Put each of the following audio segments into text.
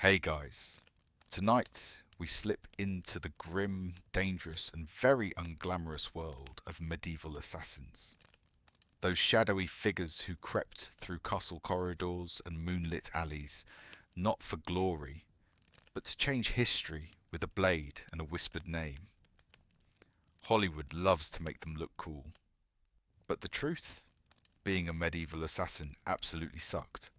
Hey guys, tonight we slip into the grim, dangerous, and very unglamorous world of medieval assassins. Those shadowy figures who crept through castle corridors and moonlit alleys, not for glory, but to change history with a blade and a whispered name. Hollywood loves to make them look cool. But the truth? Being a medieval assassin absolutely sucked.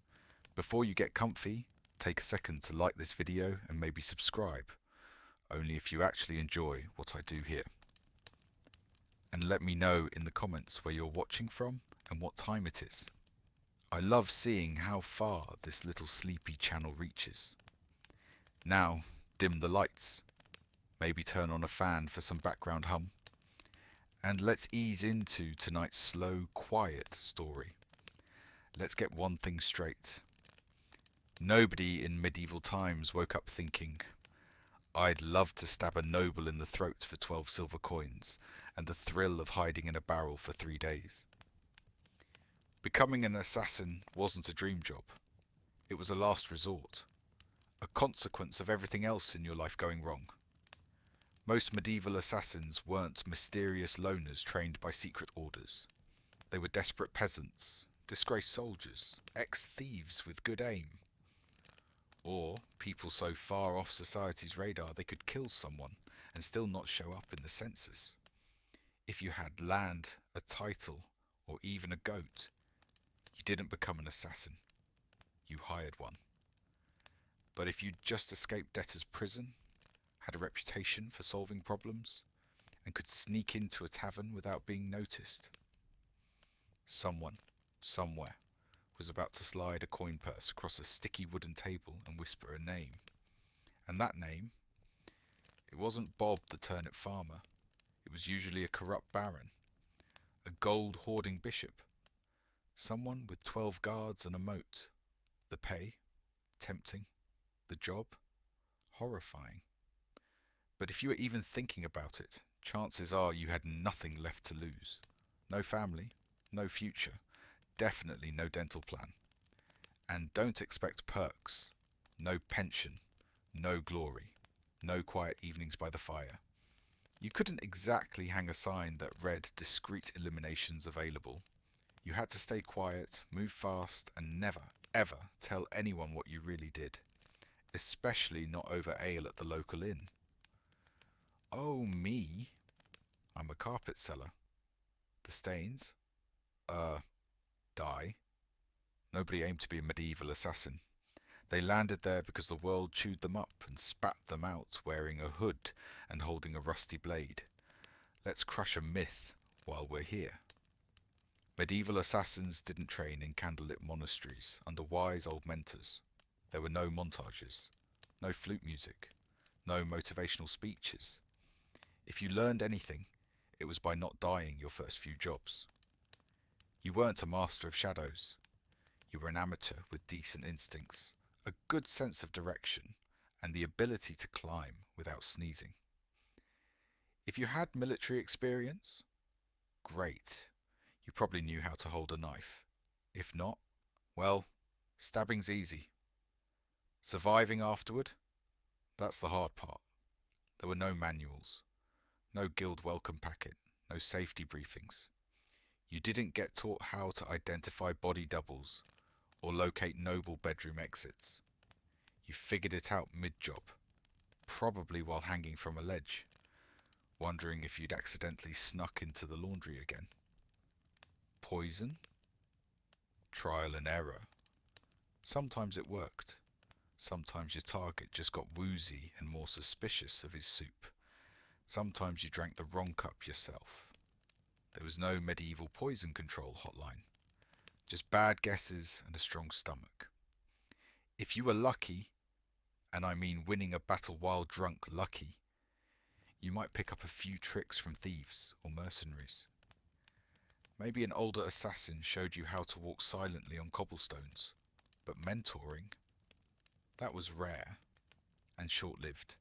Before you get comfy, take a second to like this video and maybe subscribe, only if you actually enjoy what I do here. And let me know in the comments where you're watching from and what time it is. I love seeing how far this little sleepy channel reaches. Now, dim the lights, maybe turn on a fan for some background hum, and let's ease into tonight's slow, quiet story. Let's get one thing straight. Nobody in medieval times woke up thinking, I'd love to stab a noble in the throat for 12 silver coins and the thrill of hiding in a barrel for 3 days. Becoming an assassin wasn't a dream job. It was a last resort, a consequence of everything else in your life going wrong. Most medieval assassins weren't mysterious loners trained by secret orders. They were desperate peasants, disgraced soldiers, ex-thieves with good aim, or people so far off society's radar they could kill someone and still not show up in the census. If you had land, a title, or even a goat, you didn't become an assassin. You hired one. But if you'd just escaped debtor's prison, had a reputation for solving problems, and could sneak into a tavern without being noticed, someone, somewhere, was about to slide a coin purse across a sticky wooden table and whisper a name. And that name, it wasn't Bob the turnip farmer. It was usually a corrupt baron, a gold-hoarding bishop, someone with 12 guards and a moat. The pay, tempting. The job, horrifying. But if you were even thinking about it, chances are you had nothing left to lose. No family, no future, definitely no dental plan. And don't expect perks. No pension, no glory, no quiet evenings by the fire. You couldn't exactly hang a sign that read discreet eliminations available. You had to stay quiet, move fast, and never, ever tell anyone what you really did. Especially not over ale at the local inn. Oh, me? I'm a carpet seller. The stains? Dye. Nobody aimed to be a medieval assassin. They landed there because the world chewed them up and spat them out wearing a hood and holding a rusty blade. Let's crush a myth while we're here. Medieval assassins didn't train in candlelit monasteries under wise old mentors. There were no montages, no flute music, no motivational speeches. If you learned anything, it was by not dying your first few jobs. You weren't a master of shadows. You were an amateur with decent instincts, a good sense of direction, and the ability to climb without sneezing. If you had military experience, great. You probably knew how to hold a knife. If not, well, stabbing's easy. Surviving afterward? That's the hard part. There were no manuals, no guild welcome packet, no safety briefings. You didn't get taught how to identify body doubles or locate noble bedroom exits. You figured it out mid-job, probably while hanging from a ledge, wondering if you'd accidentally snuck into the laundry again. Poison? Trial and error. Sometimes it worked. Sometimes your target just got woozy and more suspicious of his soup. Sometimes you drank the wrong cup yourself. There was no medieval poison control hotline. Just bad guesses and a strong stomach. If you were lucky, and I mean winning a battle while drunk lucky, you might pick up a few tricks from thieves or mercenaries. Maybe an older assassin showed you how to walk silently on cobblestones, but mentoring, that was rare and short-lived.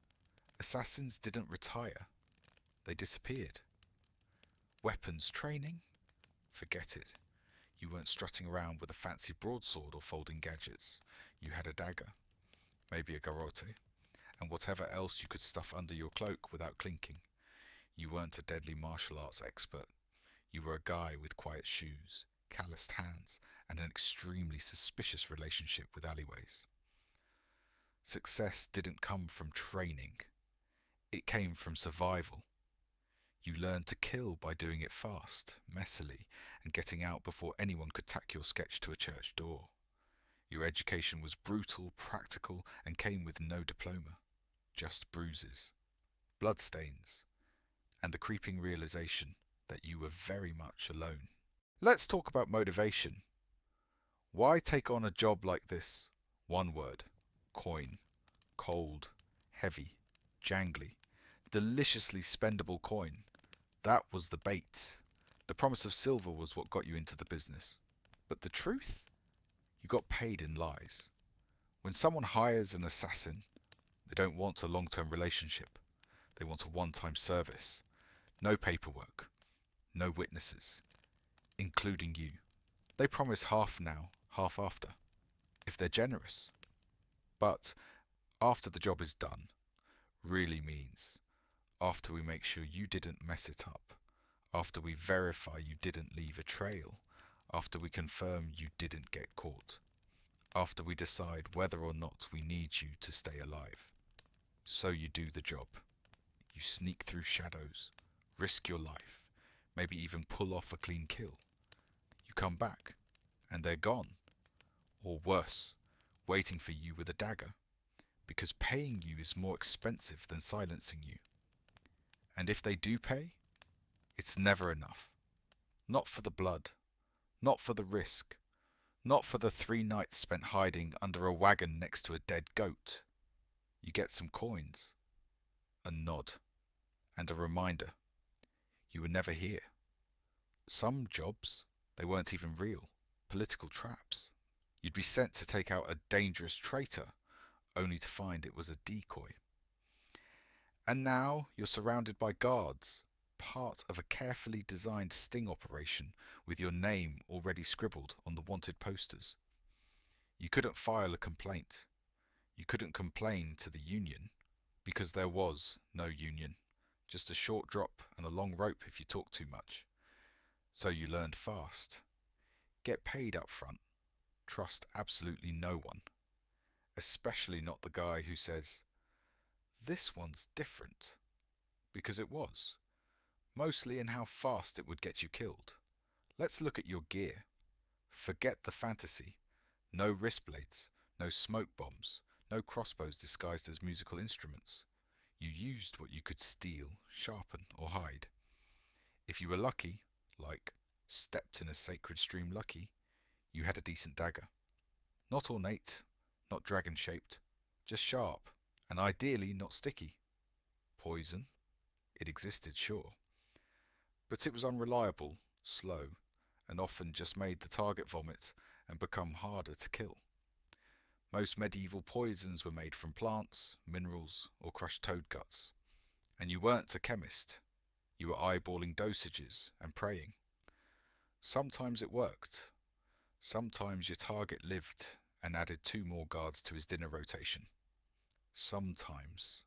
Assassins didn't retire, they disappeared. Weapons training? Forget it. You weren't strutting around with a fancy broadsword or folding gadgets. You had a dagger. maybe a garrote, and whatever else you could stuff under your cloak without clinking. You weren't a deadly martial arts expert. You were a guy with quiet shoes, calloused hands, and an extremely suspicious relationship with alleyways. Success didn't come from training. It came from survival. You learned to kill by doing it fast, messily, and getting out before anyone could tack your sketch to a church door. Your education was brutal, practical, and came with no diploma. Just bruises, bloodstains, and the creeping realization that you were very much alone. Let's talk about motivation. Why take on a job like this? One word: coin. Cold, heavy, jangly, deliciously spendable coin. That was the bait. The promise of silver was what got you into the business. But the truth? You got paid in lies. When someone hires an assassin, they don't want a long-term relationship. They want a one-time service. No paperwork. No witnesses. Including you. They promise half now, half after. If they're generous. But after the job is done really means after we make sure you didn't mess it up, after we verify you didn't leave a trail, after we confirm you didn't get caught, after we decide whether or not we need you to stay alive. So you do the job. You sneak through shadows, risk your life, maybe even pull off a clean kill. You come back, and they're gone. Or worse, waiting for you with a dagger, because paying you is more expensive than silencing you. And if they do pay, it's never enough. Not for the blood, not for the risk, not for the 3 nights spent hiding under a wagon next to a dead goat. You get some coins, a nod, and a reminder. You were never here. Some jobs, they weren't even real, political traps. You'd be sent to take out a dangerous traitor, only to find it was a decoy. And now you're surrounded by guards, part of a carefully designed sting operation with your name already scribbled on the wanted posters. You couldn't file a complaint. You couldn't complain to the union, because there was no union, just a short drop and a long rope if you talk too much. So you learned fast. Get paid up front. Trust absolutely no one. Especially not the guy who says, "This one's different." Because it was. Mostly in how fast it would get you killed. Let's look at your gear. Forget the fantasy. No wrist blades, no smoke bombs, no crossbows disguised as musical instruments. You used what you could steal, sharpen, or hide. If you were lucky, like stepped in a sacred stream lucky, you had a decent dagger. Not ornate, not dragon-shaped, just sharp, and ideally not sticky. Poison? It existed, sure. But it was unreliable, slow, and often just made the target vomit and become harder to kill. Most medieval poisons were made from plants, minerals, or crushed toad guts. And you weren't a chemist. You were eyeballing dosages and praying. Sometimes it worked. Sometimes your target lived and added 2 more guards to his dinner rotation. Sometimes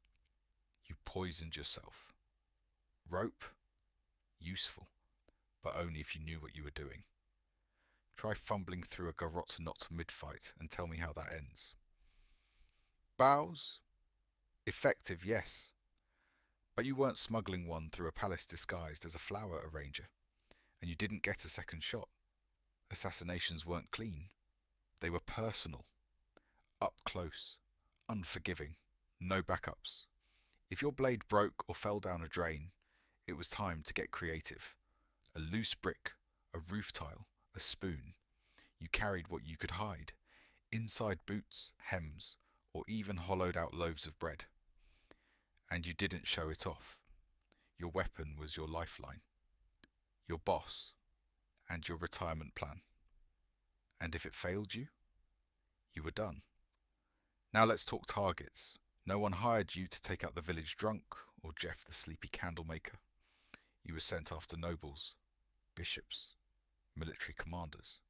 you poisoned yourself. Rope? Useful, but only if you knew what you were doing. Try fumbling through a garrote knot mid-fight and tell me how that ends. Bows? Effective, yes. But you weren't smuggling one through a palace disguised as a flower arranger, and you didn't get a second shot. Assassinations weren't clean. They were personal. Up close. Unforgiving. No backups. If your blade broke or fell down a drain, it was time to get creative. A loose brick, a roof tile, a spoon. You carried what you could hide. Inside boots, hems, or even hollowed out loaves of bread. And you didn't show it off. Your weapon was your lifeline. Your boss. And your retirement plan. And if it failed you, you were done. Now let's talk targets. No one hired you to take out the village drunk or Jeff the sleepy candle maker. You were sent after nobles, bishops, military commanders,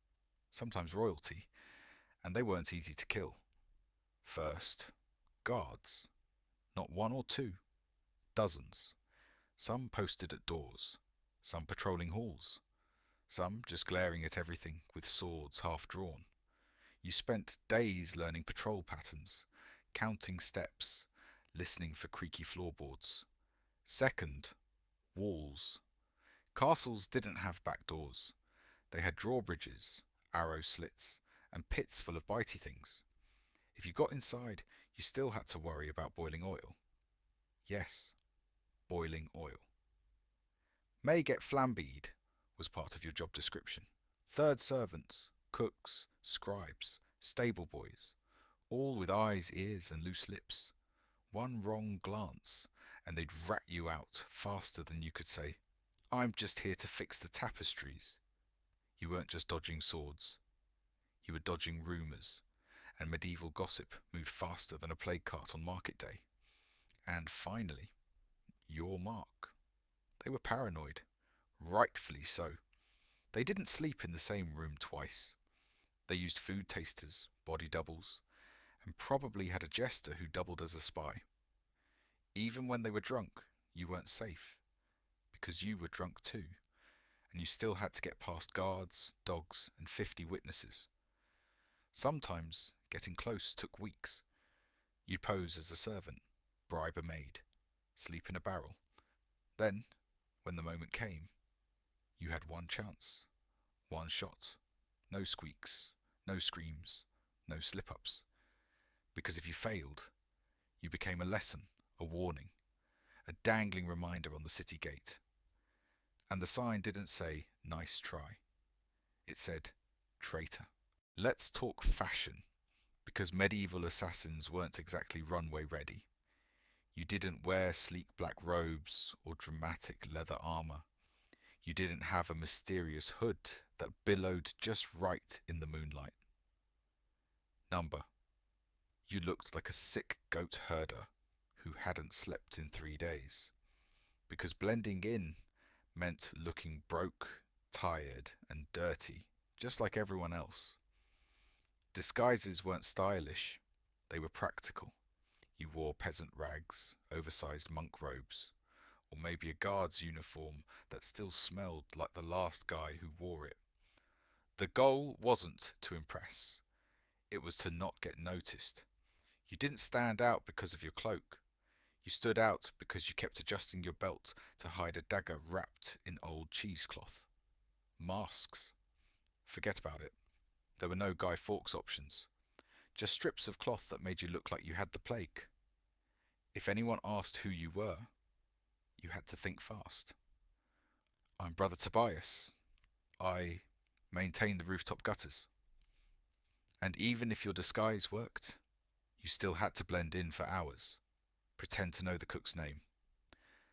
sometimes royalty, and they weren't easy to kill. First, guards. Not one or two, dozens. Some posted at doors, some patrolling halls, some just glaring at everything with swords half drawn. You spent days learning patrol patterns, counting steps, listening for creaky floorboards. Second, walls. Castles didn't have back doors. They had drawbridges, arrow slits, and pits full of bitey things. If you got inside, you still had to worry about boiling oil. Yes, boiling oil. May get flambeed was part of your job description. Third servants, cooks, scribes, stable boys, all with eyes, ears, and loose lips. One wrong glance, and they'd rat you out faster than you could say, "I'm just here to fix the tapestries." You weren't just dodging swords. You were dodging rumours, and medieval gossip moved faster than a plague cart on market day. And finally, your mark. They were paranoid, rightfully so. They didn't sleep in the same room twice. They used food tasters, body doubles, and probably had a jester who doubled as a spy. Even when they were drunk, you weren't safe, because you were drunk too, and you still had to get past guards, dogs, and 50 witnesses. Sometimes getting close took weeks. You'd pose as a servant, bribe a maid, sleep in a barrel. Then, when the moment came, you had one chance, one shot, no squeaks, no screams, no slip-ups. Because if you failed, you became a lesson, a warning, a dangling reminder on the city gate. And the sign didn't say, "Nice try." It said, "Traitor." Let's talk fashion, because medieval assassins weren't exactly runway ready. You didn't wear sleek black robes or dramatic leather armor. You didn't have a mysterious hood that billowed just right in the moonlight. Number. You looked like a sick goat herder who hadn't slept in 3 days. Because blending in meant looking broke, tired, and dirty, just like everyone else. Disguises weren't stylish, they were practical. You wore peasant rags, oversized monk robes, or maybe a guard's uniform that still smelled like the last guy who wore it. The goal wasn't to impress, it was to not get noticed. You didn't stand out because of your cloak. You stood out because you kept adjusting your belt to hide a dagger wrapped in old cheesecloth. Masks. Forget about it. There were no Guy Fawkes options. Just strips of cloth that made you look like you had the plague. If anyone asked who you were, you had to think fast. "I'm Brother Tobias. I maintain the rooftop gutters." And even if your disguise worked, you still had to blend in for hours. Pretend to know the cook's name.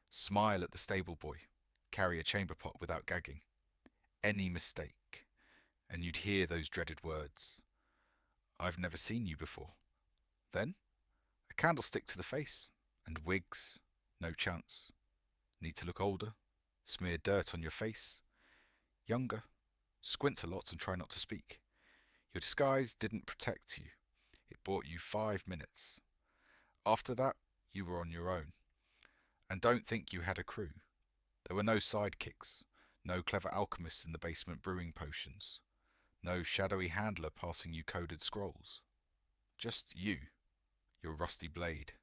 Smile at the stable boy. Carry a chamber pot without gagging. Any mistake, and you'd hear those dreaded words. "I've never seen you before." Then, a candlestick to the face, and wigs, no chance. Need to look older, smear dirt on your face. Younger, squint a lot and try not to speak. Your disguise didn't protect you. It bought you 5 minutes. After that, you were on your own. And don't think you had a crew. There were no sidekicks, no clever alchemists in the basement brewing potions, no shadowy handler passing you coded scrolls. Just you, your rusty blade,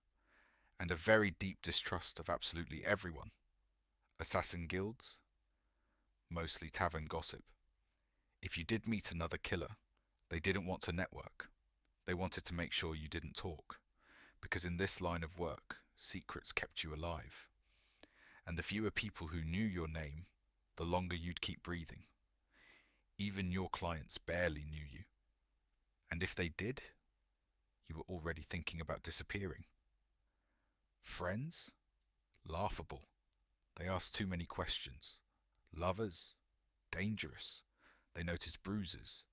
and a very deep distrust of absolutely everyone. Assassin guilds, mostly tavern gossip. If you did meet another killer, they didn't want to network. They wanted to make sure you didn't talk, because in this line of work, secrets kept you alive. And the fewer people who knew your name, the longer you'd keep breathing. Even your clients barely knew you. And if they did, you were already thinking about disappearing. Friends? Laughable. They asked too many questions. Lovers? Dangerous. They noticed bruises,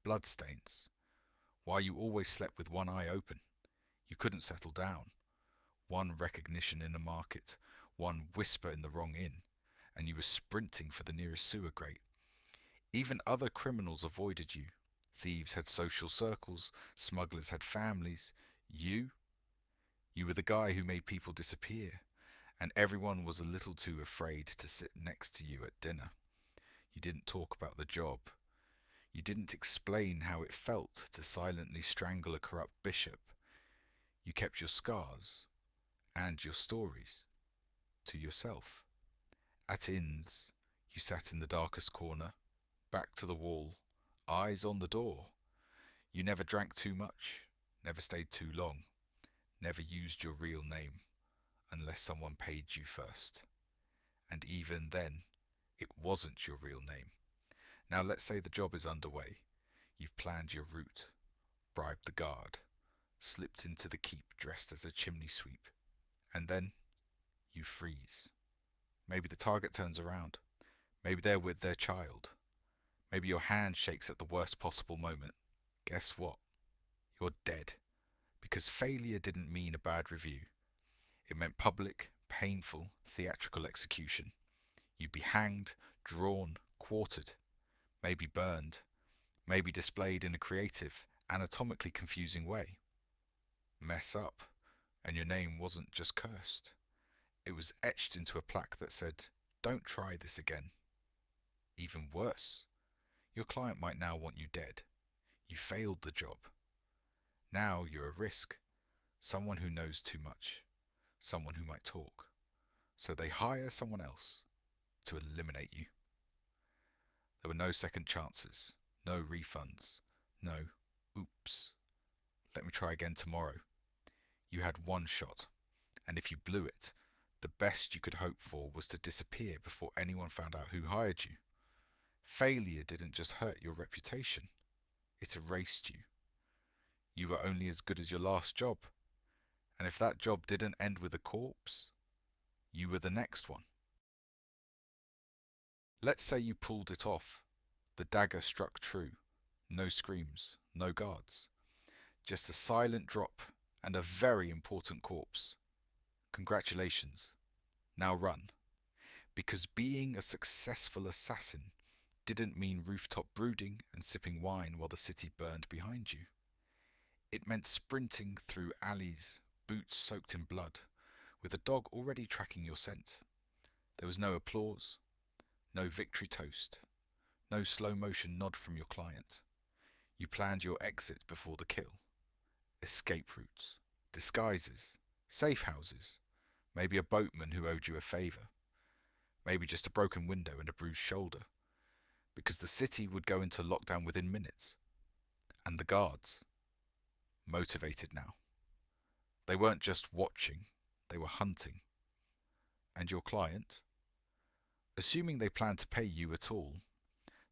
bloodstains. Why you always slept with one eye open. You couldn't settle down. One recognition in a market, one whisper in the wrong inn, and you were sprinting for the nearest sewer grate. Even other criminals avoided you. Thieves had social circles, smugglers had families. You You were the guy who made people disappear, and everyone was a little too afraid to sit next to you at dinner. You didn't talk about the job. You didn't explain how it felt to silently strangle a corrupt bishop. You kept your scars and your stories to yourself. At inns, you sat in the darkest corner, back to the wall, eyes on the door. You never drank too much, never stayed too long, never used your real name, unless someone paid you first. And even then, it wasn't your real name. Now let's say the job is underway. You've planned your route, bribed the guard, slipped into the keep dressed as a chimney sweep, and then you freeze. Maybe the target turns around. Maybe they're with their child. Maybe your hand shakes at the worst possible moment. Guess what? You're dead. Because failure didn't mean a bad review. It meant public, painful, theatrical execution. You'd be hanged, drawn, quartered, maybe burned, maybe displayed in a creative, anatomically confusing way. Mess up, and your name wasn't just cursed. It was etched into a plaque that said, "Don't try this again." Even worse, your client might now want you dead. You failed the job. Now you're a risk. Someone who knows too much. Someone who might talk. So they hire someone else to eliminate you. There were no second chances, no refunds, no oops. Let me try again tomorrow. You had one shot, and if you blew it, the best you could hope for was to disappear before anyone found out who hired you. Failure didn't just hurt your reputation, it erased you. You were only as good as your last job, and if that job didn't end with a corpse, you were the next one. Let's say you pulled it off. The dagger struck true. No screams, no guards. Just a silent drop and a very important corpse. Congratulations. Now run. Because being a successful assassin didn't mean rooftop brooding and sipping wine while the city burned behind you. It meant sprinting through alleys, boots soaked in blood, with a dog already tracking your scent. There was no applause, no victory toast, no slow motion nod from your client. You planned your exit before the kill. Escape routes, disguises, safe houses, maybe a boatman who owed you a favour, maybe just a broken window and a bruised shoulder, because the city would go into lockdown within minutes. And the guards, motivated now. They weren't just watching, they were hunting. And your client? Assuming they planned to pay you at all,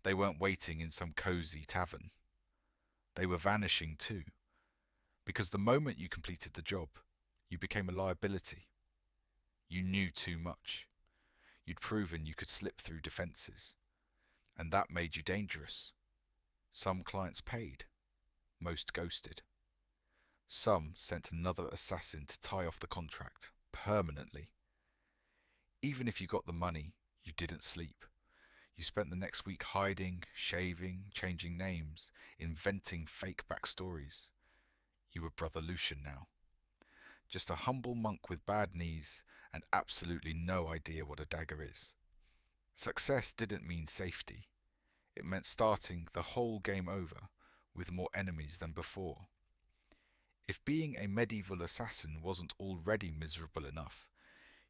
they weren't waiting in some cosy tavern. They were vanishing too, because the moment you completed the job, you became a liability. You knew too much. You'd proven you could slip through defences, and that made you dangerous. Some clients paid, most ghosted. Some sent another assassin to tie off the contract, permanently. Even if you got the money, you didn't sleep. You spent the next week hiding, shaving, changing names, inventing fake backstories. You were Brother Lucian now. Just a humble monk with bad knees and absolutely no idea what a dagger is. Success didn't mean safety. It meant starting the whole game over with more enemies than before. If being a medieval assassin wasn't already miserable enough,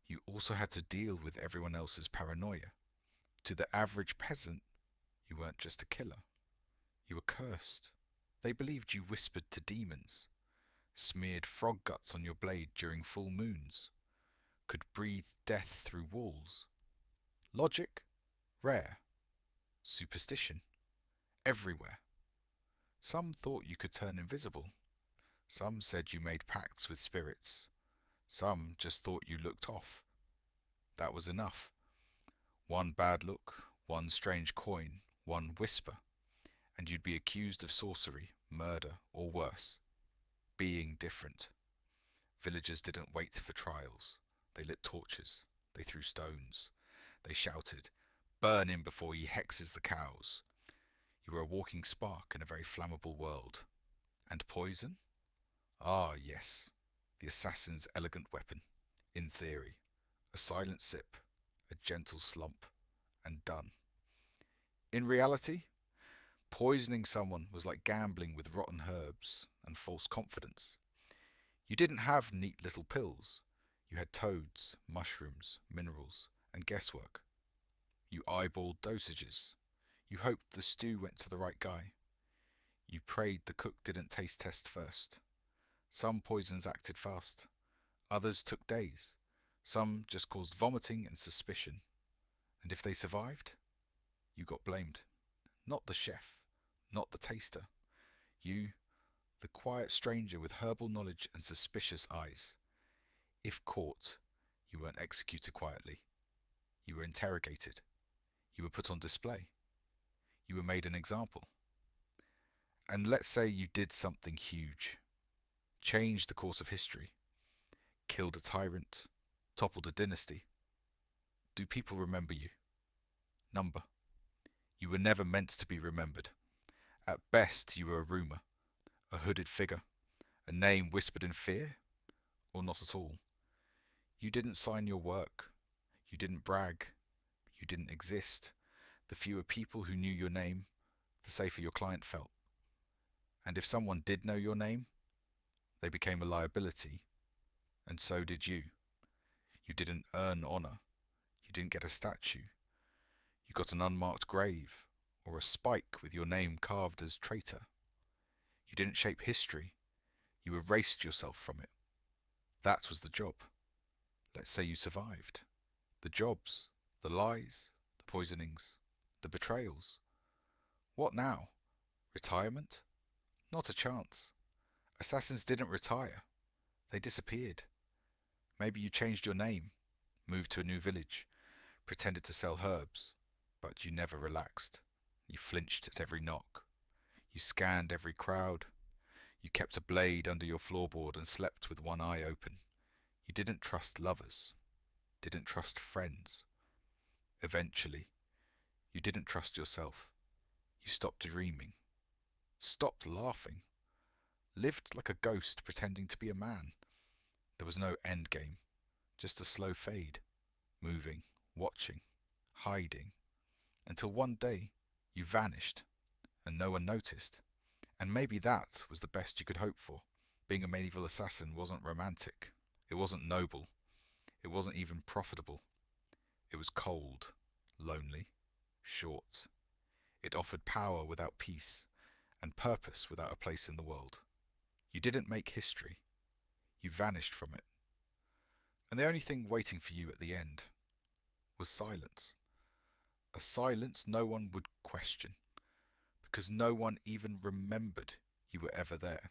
you also had to deal with everyone else's paranoia. To the average peasant, you weren't just a killer. You were cursed. They believed you whispered to demons, smeared frog guts on your blade during full moons, could breathe death through walls. Logic? Rare. Superstition? Everywhere. Some thought you could turn invisible. Some said you made pacts with spirits. Some just thought you looked off. That was enough. One bad look, one strange coin, one whisper, and you'd be accused of sorcery, murder, or worse. Being different. Villagers didn't wait for trials. They lit torches. They threw stones. They shouted, "Burn him before he hexes the cows." You were a walking spark in a very flammable world. And poison? Ah, yes. the assassin's elegant weapon. In theory, a silent sip, a gentle slump, and done. In reality, poisoning someone was like gambling with rotten herbs and false confidence. You didn't have neat little pills. You had toads, mushrooms, minerals, and guesswork. You eyeballed dosages. You hoped the stew went to the right guy. You prayed the cook didn't taste test first. Some poisons acted fast. Others took days. Some just caused vomiting and suspicion. And if they survived, you got blamed. Not the chef, not the taster. You, the quiet stranger with herbal knowledge and suspicious eyes. If caught, you weren't executed quietly. You were interrogated. You were put on display. You were made an example. And let's say you did something huge. Changed the course of history. Killed a tyrant. Toppled a dynasty. Do people remember you? Number. You were never meant to be remembered. At best, you were a rumour, a hooded figure, a name whispered in fear, or not at all. You didn't sign your work. You didn't brag. You didn't exist. The fewer people who knew your name, the safer your client felt. And if someone did know your name, they became a liability, and so did you. You didn't earn honour. You didn't get a statue. You got an unmarked grave, or a spike with your name carved as traitor. You didn't shape history. You erased yourself from it. That was the job. Let's say you survived. The jobs, the lies, the poisonings, the betrayals. What now? Retirement? Not a chance. Assassins didn't retire. They disappeared. Maybe you changed your name, moved to a new village, pretended to sell herbs, but you never relaxed. You flinched at every knock. You scanned every crowd. You kept a blade under your floorboard and slept with one eye open. You didn't trust lovers. Didn't trust friends. Eventually, you didn't trust yourself. You stopped dreaming. Stopped laughing. Lived like a ghost pretending to be a man. There was no end game, just a slow fade. Moving, watching, hiding. Until one day, you vanished, and no one noticed. And maybe that was the best you could hope for. Being a medieval assassin wasn't romantic. It wasn't noble. It wasn't even profitable. It was cold, lonely, short. It offered power without peace, and purpose without a place in the world. You didn't make history. You vanished from it. And the only thing waiting for you at the end was silence. A silence no one would question, because no one even remembered you were ever there.